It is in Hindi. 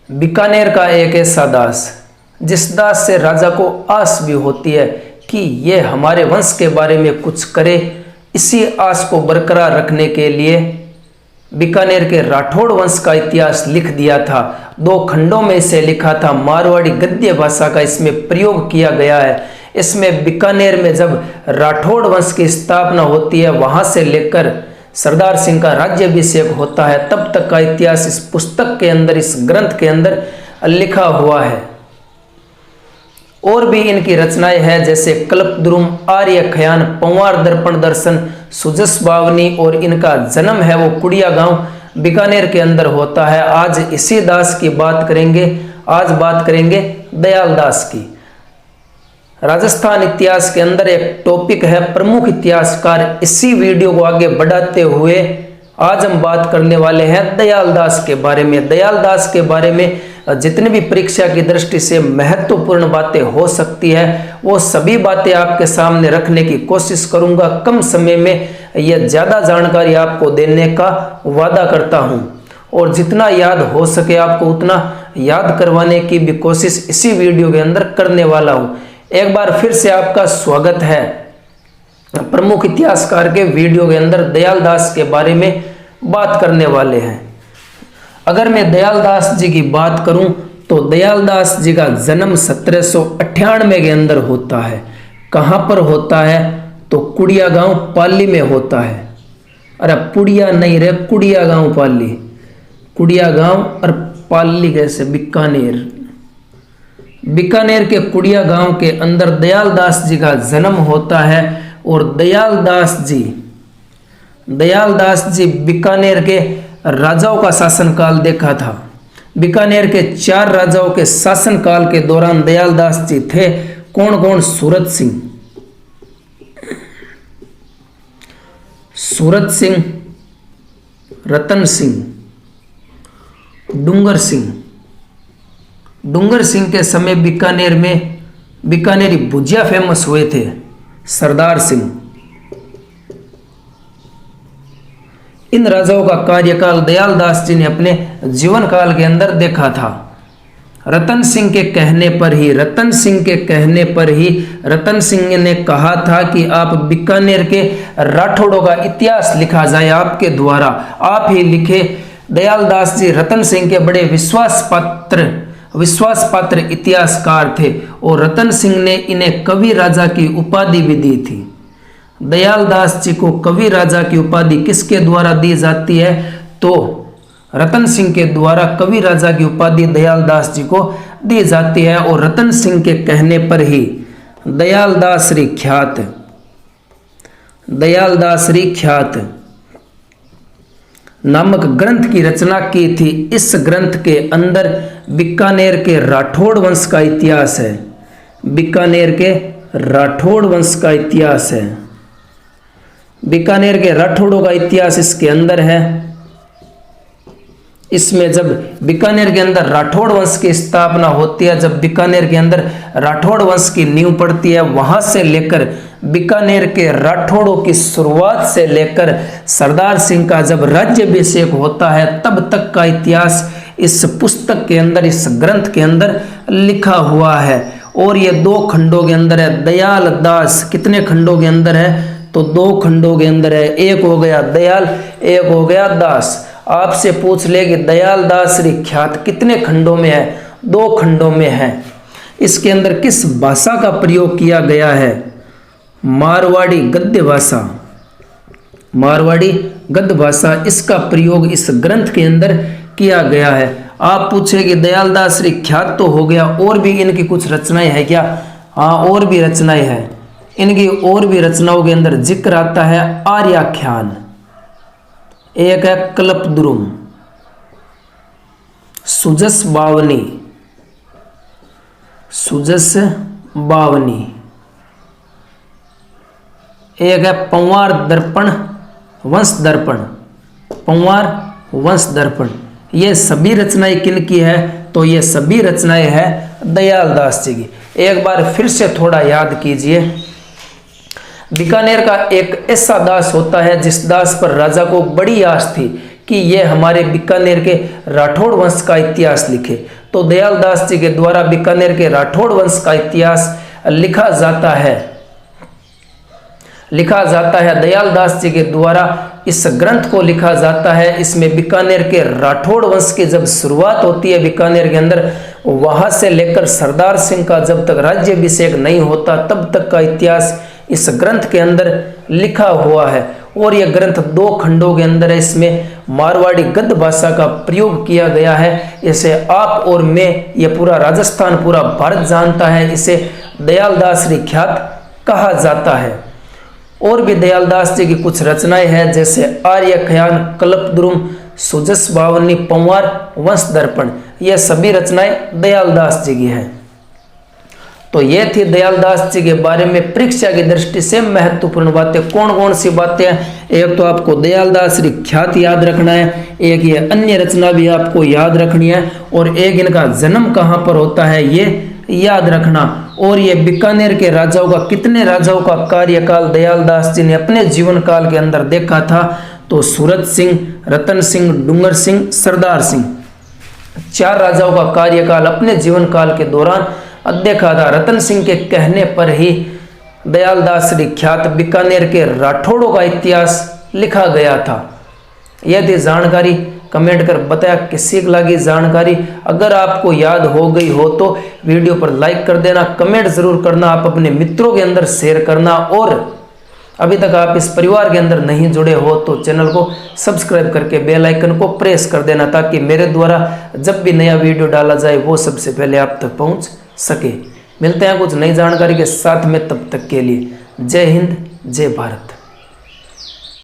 बीकानेर का एक ऐसा दास जिस दास से राजा को आस भी होती है कि ये हमारे वंश के बारे में कुछ करे। इसी आस को बरकरार रखने के लिए बीकानेर के राठौड़ वंश का इतिहास लिख दिया था। 2 खंडों में इसे लिखा था। मारवाड़ी गद्य भाषा का इसमें प्रयोग किया गया है। इसमें बीकानेर में जब राठौड़ वंश की स्थापना होती है, वहां से लेकर सरदार सिंह का राज्याभिषेक होता है, तब तक का इतिहास इस पुस्तक के अंदर, इस ग्रंथ के अंदर लिखा हुआ है। और भी इनकी रचनाएं हैं, जैसे कल्पद्रुम, आर्य खयान, पंवार दर्पण दर्शन, सुजस बावनी, और इनका जन्म है वो कुड़िया गांव बीकानेर के अंदर होता है। आज इसी दास की बात करेंगे। आज बात करेंगे दयाल दास की। राजस्थान इतिहास के अंदर एक टॉपिक है प्रमुख इतिहासकार। इसी वीडियो को आगे बढ़ाते हुए आज हम बात करने वाले हैं दयाल दास के बारे में। दयाल दास के बारे में जितनी भी परीक्षा की दृष्टि से महत्वपूर्ण बातें हो सकती है, वो सभी बातें आपके सामने रखने की कोशिश करूंगा। कम समय में यह ज़्यादा जानकारी आपको देने का वादा करता हूं, और जितना याद हो सके आपको उतना याद करवाने की भी कोशिश इसी वीडियो के अंदर करने वाला हूं। एक बार फिर से आपका स्वागत है प्रमुख इतिहासकार के वीडियो के अंदर। दयाल दास के बारे में बात करने वाले हैं। अगर मैं दयाल दास जी की बात करूं तो दयाल दास जी का जन्म 1798 के अंदर होता है। कहां पर होता है तो कुड़िया गांव पाली में होता है। अरे पुड़िया नहीं रे, कुड़िया गांव पाली। कुड़िया गांव और पाली कैसे? बीकानेर। बीकानेर के कुड़िया गांव के अंदर दयाल दास जी का जन्म होता है। और दयाल दास जी बीकानेर के राजाओं का शासनकाल देखा था। बीकानेर के 4 राजाओं के शासनकाल के दौरान दयाल दास जी थे। कौन कौन? सूरत सिंह, रतन सिंह, डूंगर सिंह के समय बीकानेर में बीकानेरी भुजिया फेमस हुए थे। सरदार सिंह। इन राजाओं का कार्यकाल दयाल दास जी ने अपने जीवन काल के अंदर देखा था। रतन सिंह के कहने पर ही रतन सिंह ने कहा था कि आप बीकानेर के राठौड़ों का इतिहास लिखा जाए आपके द्वारा, आप ही लिखे। दयाल दास जी रतन सिंह के बड़े विश्वास पात्र इतिहासकार थे, और रतन सिंह ने इन्हें कवि राजा की उपाधि भी दी थी। दयाल दास जी को कवि राजा की उपाधि किसके द्वारा दी जाती है तो रतन सिंह के द्वारा कवि राजा की उपाधि दयाल दास जी को दी जाती है। और रतन सिंह के कहने पर ही दयाल दास री ख्यात नामक ग्रंथ की रचना की थी। इस ग्रंथ के अंदर बीकानेर के राठौड़ वंश का इतिहास है। बीकानेर के राठौड़ वंश का इतिहास है। बीकानेर के राठौड़ों का इतिहास इसके अंदर है। इसमें जब बीकानेर के अंदर राठौड़ वंश की स्थापना होती है, जब बीकानेर के अंदर राठौड़ वंश की नींव पड़ती है, वहां से लेकर बीकानेर के राठौड़ों की शुरुआत से लेकर सरदार सिंह का जब राज्याभिषेक होता है, तब तक का इतिहास इस पुस्तक के अंदर, इस ग्रंथ के अंदर लिखा हुआ है। और ये 2 खंडों के अंदर है। दयाल दास कितने खंडों के अंदर है तो 2 खंडों के अंदर है। एक हो गया दयाल, एक हो गया दास। आपसे पूछ ले कि दयाल दास री ख्यात कितने खंडों में है? 2 खंडों में है। इसके अंदर किस भाषा का प्रयोग किया गया है? मारवाड़ी गद्य भाषा। इसका प्रयोग इस ग्रंथ के अंदर किया गया है। आप पूछे कि दयाल दास री ख्यात तो हो गया, और भी इनकी कुछ रचनाएं हैं क्या? हाँ, और भी रचनाएं हैं। इनकी और भी रचनाओं के अंदर जिक्र आता है आर्याख्यान, एक है कल्पद्रुम, सुजस बावनी, एक है पंवार वंश दर्पण। ये सभी रचनाएं किनकी है तो ये सभी रचनाएं हैं दयाल दास जी की। एक बार फिर से थोड़ा याद कीजिए। बीकानेर का एक ऐसा दास होता है जिस दास पर राजा को बड़ी आस थी कि ये हमारे बीकानेर के राठौड़ वंश का इतिहास लिखे। तो दयालदास जी के द्वारा बीकानेर के राठौड़ वंश का इतिहास लिखा जाता है। दयालदास जी के द्वारा इस ग्रंथ को लिखा जाता है। इसमें बीकानेर के राठौड़ वंश की जब शुरुआत होती है बीकानेर के अंदर, वहां से लेकर सरदार सिंह का जब तक राज्याभिषेक नहीं होता तब तक का इतिहास इस ग्रंथ के अंदर लिखा हुआ है। और यह ग्रंथ 2 खंडों के अंदर है। इसमें मारवाड़ी गद्य भाषा का प्रयोग किया गया है। इसे आप और मैं, यह पूरा राजस्थान, पूरा भारत जानता है। इसे दयालदास री ख्यात कहा जाता है। और भी दयालदास जी की कुछ रचनाएं हैं, जैसे आर्य खयान, कल्पद्रुम, सुजस बावनी, पंवार, वंश दर्पण। यह सभी रचनाएं दयालदास जी की हैं। तो ये थी दयालदास जी के बारे में परीक्षा की दृष्टि से महत्वपूर्ण बातें। कौन कौन सी बातें हैं? एक तो आपको दयालदास री ख्यात याद रखना है, एक ये अन्य रचना भी आपको याद रखनी है, और एक इनका जन्म कहाँ पर होता है ये याद रखना। और ये बीकानेर के राजाओं का, कितने राजाओं का कार्यकाल दयालदास जी ने अपने जीवन काल के अंदर देखा था? तो सूरत सिंह, रतन सिंह, डूंगर सिंह, सरदार सिंह, 4 राजाओं का कार्यकाल अपने जीवन काल के दौरान देखा था। रतन सिंह के कहने पर ही दयालदास री ख्यात बीकानेर के राठौड़ों का इतिहास लिखा गया था। यह थी जानकारी। कमेंट कर बताया किसी को लगी जानकारी। अगर आपको याद हो गई हो तो वीडियो पर लाइक कर देना, कमेंट जरूर करना, आप अपने मित्रों के अंदर शेयर करना, और अभी तक आप इस परिवार के अंदर नहीं जुड़े हो तो चैनल को सब्सक्राइब करके बेल आइकन को प्रेस कर देना, ताकि मेरे द्वारा जब भी नया वीडियो डाला जाए वो सबसे पहले आप तक पहुंच सके। मिलते हैं कुछ नई जानकारी के साथ में, तब तक के लिए जय हिंद, जय भारत।